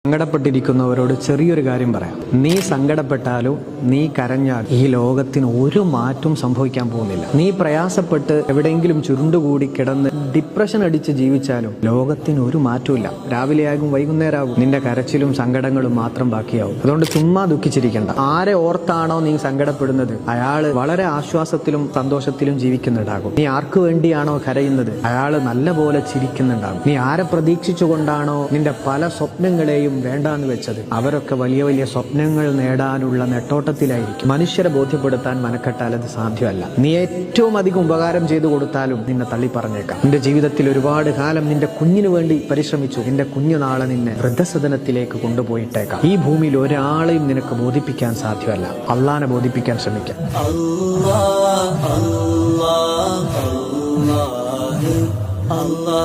സങ്കടപ്പെട്ടിരിക്കുന്നവരോട് ചെറിയൊരു കാര്യം പറയാം. നീ സങ്കടപ്പെട്ടാലും നീ കരഞ്ഞാൽ ഈ ലോകത്തിന് ഒരു മാറ്റവും സംഭവിക്കാൻ പോകുന്നില്ല. നീ പ്രയാസപ്പെട്ട് എവിടെയെങ്കിലും ചുരുണ്ടുകൂടി കിടന്ന് ഡിപ്രഷൻ അടിച്ച് ജീവിച്ചാലും ലോകത്തിന് ഒരു മാറ്റമില്ല. രാവിലെയാകും വൈകുന്നേരമാകും, നിന്റെ കരച്ചിലും സങ്കടങ്ങളും മാത്രം ബാക്കിയാവും. അതുകൊണ്ട് ചുമ്മാ ദുഃഖിച്ചിരിക്കണ്ട. ആരെ ഓർത്താണോ നീ സങ്കടപ്പെടുന്നത് അയാള് വളരെ ആശ്വാസത്തിലും സന്തോഷത്തിലും ജീവിക്കുന്നുണ്ടാകും. നീ ആർക്കു വേണ്ടിയാണോ കരയുന്നത് അയാള് നല്ല പോലെ ചിരിക്കുന്നുണ്ടാകും. നീ ആരെ പ്രതീക്ഷിച്ചുകൊണ്ടാണോ നിന്റെ പല സ്വപ്നങ്ങളെയും വേണ്ടാന്ന് വെച്ചത് അവരൊക്കെ വലിയ വലിയ സ്വപ്നങ്ങൾ നേടാനുള്ള നെട്ടോട്ടത്തിലായിരിക്കും. മനുഷ്യരെ ബോധ്യപ്പെടുത്താൻ മനക്കെട്ടാൽ അത് സാധ്യമല്ല. നീ ഏറ്റവും അധികം ഉപകാരം ചെയ്തു കൊടുത്താലും നിന്നെ തള്ളി പറഞ്ഞേക്കാം. നിന്റെ ജീവിതത്തിൽ ഒരുപാട് കാലം നിന്റെ കുഞ്ഞിനു വേണ്ടി പരിശ്രമിച്ചു, നിന്റെ കുഞ്ഞു നാളെ നിന്നെ വൃദ്ധസദനത്തിലേക്ക് കൊണ്ടുപോയിട്ടേക്കാം. ഈ ഭൂമിയിൽ ഒരാളെയും നിനക്ക് ബോധിപ്പിക്കാൻ സാധ്യമല്ല. അള്ളാനെ ബോധിപ്പിക്കാൻ ശ്രമിക്കാം. Allah